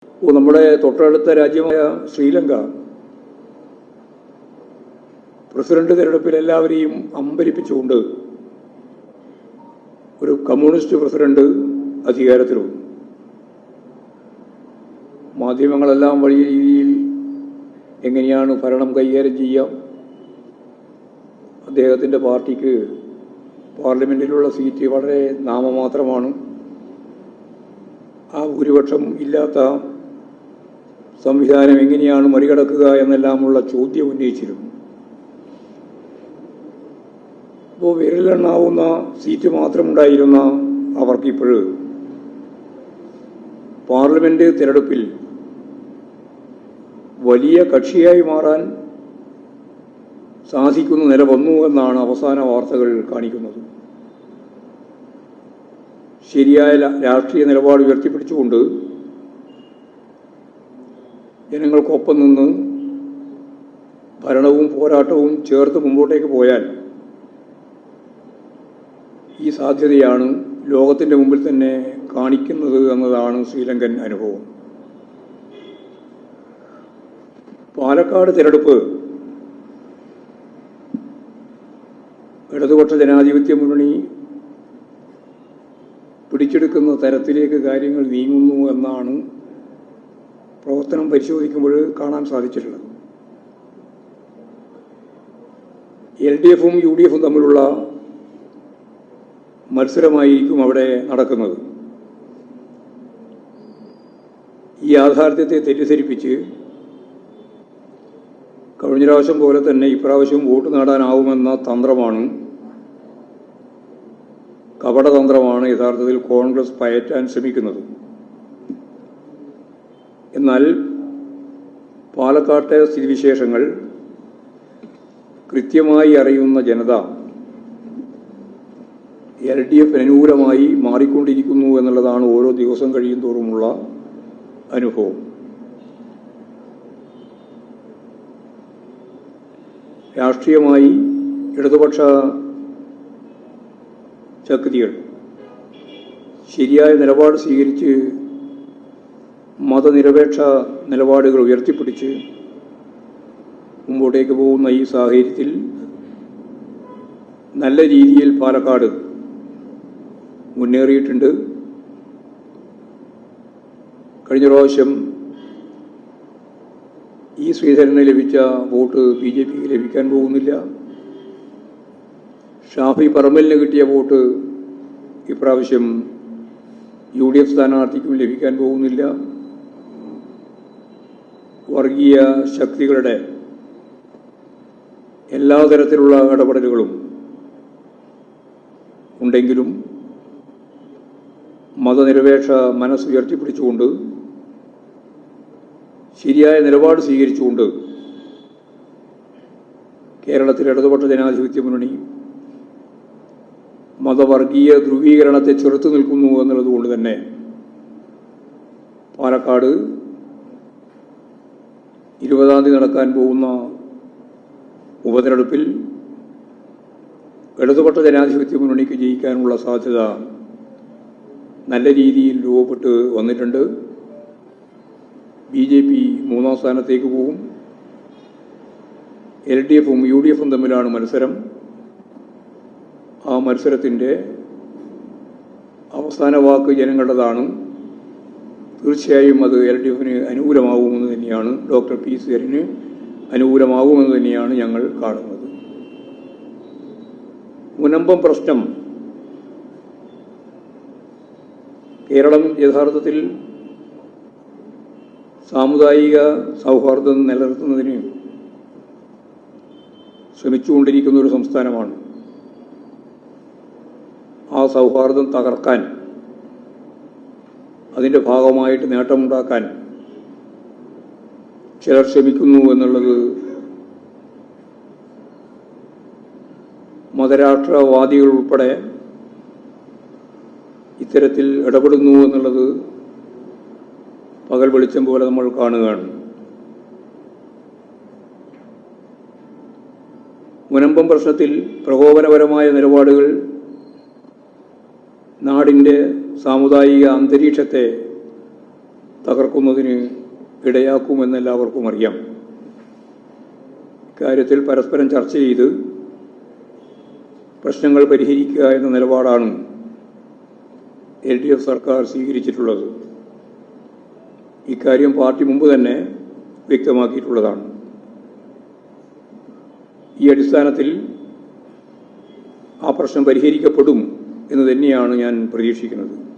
നമ്മുടെ തൊട്ടടുത്ത രാജ്യമായ ശ്രീലങ്ക പ്രസിഡന്റ് തിരഞ്ഞെടുപ്പിൽ എല്ലാവരെയും അമ്പരിപ്പിച്ചുകൊണ്ട് ഒരു കമ്മ്യൂണിസ്റ്റ് പ്രസിഡന്റ് അധികാരത്തിൽ വന്നു. മാധ്യമങ്ങളെല്ലാം വലിയ രീതിയിൽ എങ്ങനെയാണ് ഭരണം കൈകാര്യം ചെയ്യാം, അദ്ദേഹത്തിൻ്റെ പാർട്ടിക്ക് പാർലമെൻറ്റിലുള്ള സീറ്റ് വളരെ നാമമാത്രമാണ്, ആ ഭൂരിപക്ഷം ഇല്ലാത്ത സംവിധാനം എങ്ങനെയാണ് മറികടക്കുക എന്നെല്ലാമുള്ള ചോദ്യം ഉന്നയിച്ചിരുന്നു. അപ്പോൾ വിരലെണ്ണാവുന്ന സീറ്റ് മാത്രമുണ്ടായിരുന്ന അവർക്കിപ്പോൾ പാർലമെൻറ്റ് തിരഞ്ഞെടുപ്പിൽ വലിയ കക്ഷിയായി മാറാൻ സാധിക്കുന്ന നില വന്നു എന്നാണ് അവസാന വാർത്തകൾ കാണിക്കുന്നത്. ശരിയായ രാഷ്ട്രീയ നിലപാട് ഉയർത്തിപ്പിടിച്ചുകൊണ്ട് ജനങ്ങൾക്കൊപ്പം നിന്ന് ഭരണവും പോരാട്ടവും ചേർത്ത് മുമ്പോട്ടേക്ക് പോയാൽ ഈ സാധ്യതയാണ് ലോകത്തിൻ്റെ മുമ്പിൽ തന്നെ കാണിക്കുന്നത് എന്നതാണ് ശ്രീലങ്കൻ അനുഭവം. പാലക്കാട് തിരഞ്ഞെടുപ്പ് ഇടതുപക്ഷ ജനാധിപത്യ മുന്നണി പിടിച്ചെടുക്കുന്ന തരത്തിലേക്ക് കാര്യങ്ങൾ നീങ്ങുന്നു എന്നാണ് പ്രവർത്തനം പരിശോധിക്കുമ്പോൾ കാണാൻ സാധിച്ചിട്ടുള്ളത്. LDFും UDFും തമ്മിലുള്ള മത്സരമായിരിക്കും അവിടെ നടക്കുന്നത്. ഈ യാഥാർത്ഥ്യത്തെ തെറ്റിദ്ധരിപ്പിച്ച് കഴിഞ്ഞ പ്രാവശ്യം പോലെ തന്നെ ഇപ്രാവശ്യം വോട്ട് നേടാനാവുമെന്ന തന്ത്രമാണ്, കപടതന്ത്രമാണ് യഥാർത്ഥത്തിൽ കോൺഗ്രസ് പയറ്റാൻ ശ്രമിക്കുന്നത്. എന്നാൽ പാലക്കാട്ടെ സ്ഥിതിവിശേഷങ്ങൾ കൃത്യമായി അറിയുന്ന ജനത LDF അനുകൂലമായി മാറിക്കൊണ്ടിരിക്കുന്നു എന്നുള്ളതാണ് ഓരോ ദിവസം കഴിയും തോറുമുള്ള അനുഭവം. രാഷ്ട്രീയമായി ഇടതുപക്ഷ ശക്തികൾ ശരിയായ നിലപാട് സ്വീകരിച്ച് മതനിരപേക്ഷ നിലപാടുകൾ ഉയർത്തിപ്പിടിച്ച് മുമ്പോട്ടേക്ക് പോകുന്ന ഈ സാഹചര്യത്തിൽ നല്ല രീതിയിൽ പാലക്കാട് മുന്നേറിയിട്ടുണ്ട്. കഴിഞ്ഞ പ്രാവശ്യം ഈ ശ്രീധരന് ലഭിച്ച വോട്ട് BJPക്ക് ലഭിക്കാൻ പോകുന്നില്ല. ഷാഫി പറമ്പലിന് കിട്ടിയ വോട്ട് ഇപ്രാവശ്യം UDF സ്ഥാനാർത്ഥിക്കും ലഭിക്കാൻ പോകുന്നില്ല. വർഗീയ ശക്തികളുടെ എല്ലാ തരത്തിലുള്ള ഇടപെടലുകളും ഉണ്ടെങ്കിലും മതനിരപേക്ഷ മനസ്സുയർത്തിപ്പിടിച്ചുകൊണ്ട് ശരിയായ നിലപാട് സ്വീകരിച്ചുകൊണ്ട് കേരളത്തിലെ ഇടതുപക്ഷ ജനാധിപത്യ മുന്നണി മതവർഗീയ ധ്രുവീകരണത്തെ ചെറുത്തു നിൽക്കുന്നു എന്നുള്ളതുകൊണ്ട് തന്നെ പാലക്കാട് 20-ാം തീയതി നടക്കാൻ പോകുന്ന ഉപതെരഞ്ഞെടുപ്പിൽ ഇടതുപക്ഷ ജനാധിപത്യ മുന്നണിക്ക് ജയിക്കാനുള്ള സാധ്യത നല്ല രീതിയിൽ രൂപപ്പെട്ട് വന്നിട്ടുണ്ട്. BJP 3-ാം സ്ഥാനത്തേക്ക് പോകും. LDFും UDFും തമ്മിലാണ് മത്സരം. ആ മത്സരത്തിൻ്റെ അവസാന വാക്ക് ജനങ്ങളുടേതാണ്. തീർച്ചയായും അത് LDFന് അനുകൂലമാകുമെന്ന് തന്നെയാണ്, ഡോക്ടർ P. ശ്രീധരന് അനുകൂലമാകുമെന്ന് തന്നെയാണ് ഞങ്ങൾ കാണുന്നത്. മുനമ്പം പ്രശ്നം കേരളം യഥാർത്ഥത്തിൽ സാമുദായിക സൗഹാർദ്ദം നിലനിർത്തുന്നതിന് ശ്രമിച്ചുകൊണ്ടിരിക്കുന്ന ഒരു സംസ്ഥാനമാണ്. ആ സൗഹാർദ്ദം തകർക്കാൻ, അതിൻ്റെ ഭാഗമായിട്ട് നേട്ടമുണ്ടാക്കാൻ ചിലർ ശ്രമിക്കുന്നു എന്നുള്ളത് മതരാഷ്ട്രവാദികൾ ഉൾപ്പെടെ ഇത്തരത്തിൽ ഇടപെടുന്നു എന്നുള്ളത് പകൽ വെളിച്ചം പോലെ നമ്മൾ കാണുകയാണ്. മുനമ്പം പ്രശ്നത്തിൽ പ്രകോപനപരമായ നിലപാടുകൾ നാടിൻ്റെ സാമുദായിക അന്തരീക്ഷത്തെ തകർക്കുന്നതിന് ഇടയാക്കുമെന്നെല്ലാവർക്കും അറിയാം. ഇക്കാര്യത്തിൽ പരസ്പരം ചർച്ച ചെയ്ത് പ്രശ്നങ്ങൾ പരിഹരിക്കുക എന്ന നിലപാടാണ് LDF സർക്കാർ സ്വീകരിച്ചിട്ടുള്ളത്. ഇക്കാര്യം പാർട്ടി മുമ്പ് തന്നെ വ്യക്തമാക്കിയിട്ടുള്ളതാണ്. ഈ അടിസ്ഥാനത്തിൽ ആ പ്രശ്നം പരിഹരിക്കപ്പെടും എന്ന് തന്നെയാണ് ഞാൻ പ്രതീക്ഷിക്കുന്നത്.